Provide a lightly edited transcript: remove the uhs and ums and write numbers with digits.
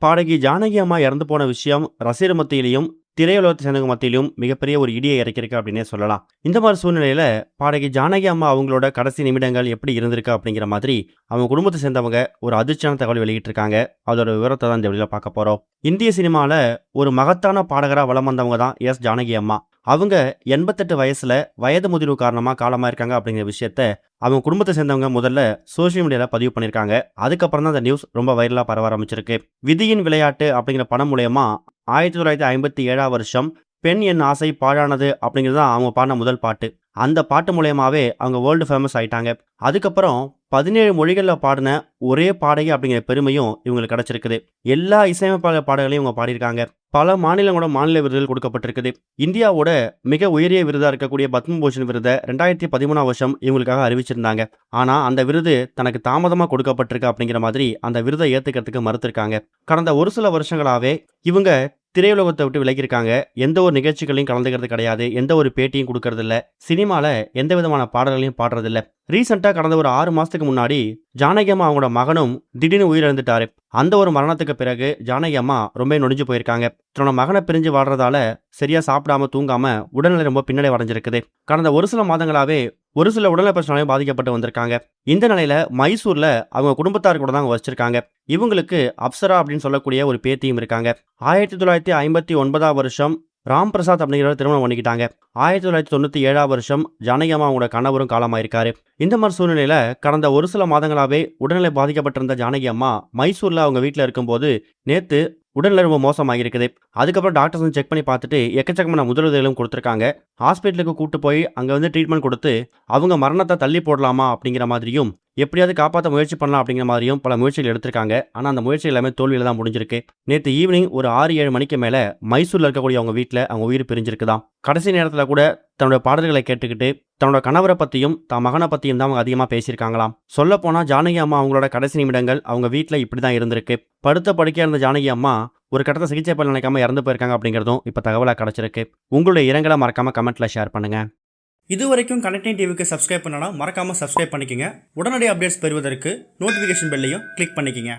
பாடகி ஜானகி அம்மா இறந்து போன விஷயம் ரசிகர் மத்தியிலும், திரையுலகத்தை சேர்ந்தவங்க மத்தியிலும் மிகப்பெரிய ஒரு இடியை இறக்கியிருக்கு அப்படின்னே சொல்லலாம். இந்த மாரி சூழ்நிலையில பாடகி ஜானகி அம்மா அவங்களோட கடைசி நிமிடங்கள் எப்படி இருந்திருக்கு அப்படிங்கிற மாதிரி, அவங்க குடும்பத்தை சேர்ந்தவங்க ஒரு அதிர்ச்சியான தகவல் வெளியிட்டிருக்காங்க. அதோட விவரத்த தான் இந்த வீடியோல பார்க்க போறோம். இந்திய சினிமால ஒரு மகத்தான பாடகரா வலம் வந்தவங்க தான் எஸ். ஜானகி அம்மா. அவங்க 88 வயசுல வயது முதிர்வு காரணமா காலமாயிருக்காங்க அப்படிங்கிற விஷயத்த அவங்க குடும்பத்தை சேர்ந்தவங்க முதல்ல சோசியல் மீடியால பதிவு பண்ணியிருக்காங்க. அதுக்கப்புறம் தான் அந்த நியூஸ் ரொம்ப வைரலா பரவ ஆரம்பிச்சிருக்கு. விதியின் விளையாட்டு அப்படிங்கிற படம் மூலியமா 1957ஆம் வருஷம் பெண் என் ஆசை பாழானது அப்படிங்கிறது தான் அவங்க பாடின முதல் பாட்டு. அந்த பாட்டு மூலியமாவே அவங்க வேர்ல்டு ஃபேமஸ் ஆயிட்டாங்க. அதுக்கப்புறம் 17 மொழிகள்ல பாடின ஒரே பாடகி அப்படிங்கிற பெருமையும் இவங்களுக்கு கிடைச்சிருக்குது. எல்லா இசையமைப்பாளர் பாடல்களையும் இவங்க பாடியிருக்காங்க. பல மாநிலங்களோட மாநில விருதுகள் கொடுக்கப்பட்டிருக்குது. இந்தியாவோட மிக உயரிய விருதா இருக்கக்கூடிய பத்மபூஷன் விருதை 2013ஆம் வருஷம் இவங்களுக்காக அறிவிச்சிருந்தாங்க. ஆனா அந்த விருது தனக்கு தாமதமா கொடுக்கப்பட்டிருக்கு அப்படிங்கிற மாதிரி அந்த விருதை ஏத்துக்கிறதுக்கு மறுத்திருக்காங்க. கடந்த ஒரு சில வருஷங்களாவே இவங்க திரையுலகத்தை விட்டு விலகியிருக்காங்க. எந்த ஒரு நிகழ்ச்சிகளையும் கலந்துக்கிறது கிடையாது. எந்த ஒரு பேட்டியும் கொடுக்கறது இல்ல. சினிமால எந்த விதமான பாடல்களையும் பாடுறதில்ல. ரீசெண்டா கடந்த ஒரு 6 மாசத்துக்கு முன்னாடி ஜானகி அம்மா அவங்களோட மகனும் திடீர்னு உயிரிழந்துட்டாரு. அந்த ஒரு மரணத்துக்கு பிறகு ஜானகி அம்மா ரொம்ப நொடிஞ்சு போயிருக்காங்க. தன்னோட மகனை பிரிஞ்சு வாழ்றதால சரியா சாப்பிடாம தூங்காம உடல்நிலை ரொம்ப பின்னடை அடைஞ்சிருக்குது. கடந்த ஒரு சில மாதங்களாவே ஒரு சில உடல்நல பிரச்சனையும் பாதிக்கப்பட்டு வந்திருக்காங்க. இந்த நிலையில மைசூர்ல அவங்க குடும்பத்தார் கூட தான் வச்சிருக்காங்க. இவங்களுக்கு அப்சரா அப்படின்னு சொல்லக்கூடிய ஒரு பேத்தியும் இருக்காங்க. 1959ஆம் வருஷம் ராம் பிரசாத் அப்படிங்கிறவர் திருமணம் பண்ணிக்கிட்டாங்க. 1997ஆம் வருஷம் ஜானகி அம்மா அவங்களோட கணவரும் காலமாயிருக்காரு. இந்த மாதிரி சூழ்நிலையில கடந்த ஒரு சில மாதங்களாவே உடல்நிலை பாதிக்கப்பட்டிருந்த ஜானகி அம்மா மைசூர்ல அவங்க வீட்டில் இருக்கும்போது நேத்து உடல்நிலை ரொம்ப மோசமாகிருக்குது. அதுக்கப்புறம் டாக்டர்ஸ் வந்து செக் பண்ணி பார்த்துட்டு எக்கச்சக்கமான முதலுதவிகளும் கொடுத்துருக்காங்க. ஹாஸ்பிட்டலுக்கு கூட்டு போய் அங்கே ட்ரீட்மெண்ட் கொடுத்து அவங்க மரணத்தை தள்ளி போடலாமா அப்படிங்கிற மாதிரியும் எப்படியாவது காப்பாற்ற முயற்சி பண்ணலாம் அப்படிங்கிற மாதிரியும் பல முயற்சிகள் எடுத்திருக்காங்க. ஆனால் அந்த முயற்சி எல்லாமே தோல்வியில் தான் முடிஞ்சிருக்கு. நேற்று ஈவினிங் ஒரு 6-7 மணிக்கு மேலே மைசூரில் இருக்கக்கூடிய அவங்க வீட்டில் அவங்க உயிர் பிரிஞ்சிருக்குதான். கடைசி நேரத்தில் கூட தன்னோட பாடல்களை கேட்டுக்கிட்டு தன்னோட கணவரை பற்றியும் தன் மகனை பற்றியும் தான் அவங்க அதிகமாக பேசியிருக்காங்களாம். சொல்லப்போனால் ஜானகி அம்மா அவங்களோட கடைசி நிமிடங்கள் அவங்க வீட்டில் இப்படி தான் இருந்திருக்கு. படுத்த படுக்கையாக இருந்த ஜானகி அம்மா ஒரு கட்டத்தை சிகிச்சை பலன் நினைக்காம இறந்து போயிருக்காங்க அப்படிங்கிறதும் இப்போ தகவலாக கிடைச்சிருக்கு. உங்களுடைய இரங்கலை மறக்காம கமெண்ட்ல ஷேர் பண்ணுங்க. இது வரைக்கும் கனெக்டிங் டிவிக்கு சப்ஸ்கிரைப் பண்ணனா மறக்காம சப்ஸ்கிரைப் பண்ணிக்கங்க. உடனடி அப்டேட்ஸ் பெறுவதற்கு நோட்டிஃபிகேஷன் பெல்லையும் கிளிக் பண்ணிக்கங்க.